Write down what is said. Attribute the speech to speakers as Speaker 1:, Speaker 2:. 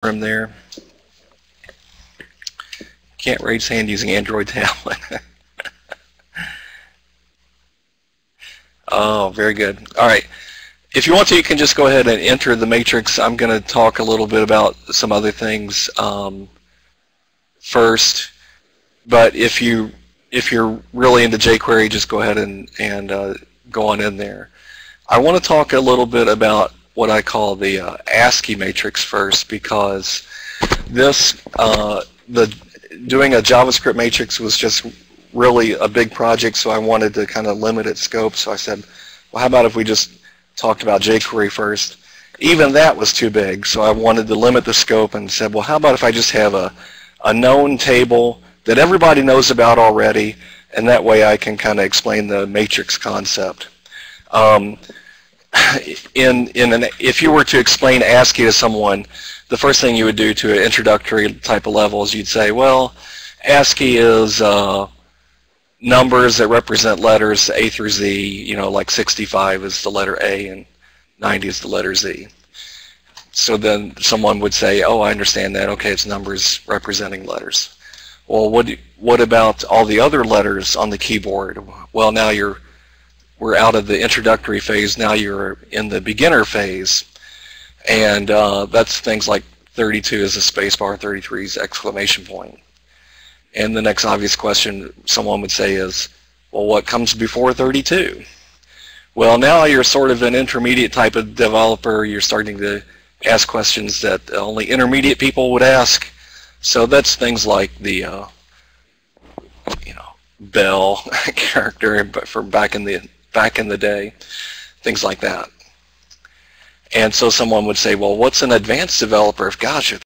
Speaker 1: room there. Can't raise hand using Android tablet. Oh, very good. All right. If you want to, you can just go ahead and enter the matrix. I'm going to talk a little bit about some other things first. But if you're really into jQuery, just go ahead and go on in there. I want to talk a little bit about what I call the ASCII matrix first, because this doing a JavaScript matrix was just really a big project, so I wanted to kind of limit its scope. So I said, well, how about if we just talked about jQuery first? Even that was too big, so I wanted to limit the scope and said, well, how about if I just have a known table that everybody knows about already, and that way I can kind of explain the matrix concept. If you were to explain ASCII to someone, the first thing you would do to an introductory type of level is you'd say, well, ASCII is numbers that represent letters A through Z, you know, like 65 is the letter A and 90 is the letter Z. So then someone would say, oh, I understand that. Okay, it's numbers representing letters. Well, what about all the other letters on the keyboard? Well, now we're out of the introductory phase. Now you're in the beginner phase. And that's things like 32 is a spacebar, 33 is exclamation point. And the next obvious question someone would say is, well, what comes before 32? Well, now you're sort of an intermediate type of developer. You're starting to ask questions that only intermediate people would ask. So that's things like the, bell character, but from back in the day, things like that. And so someone would say, well, what's an advanced developer? Gosh, if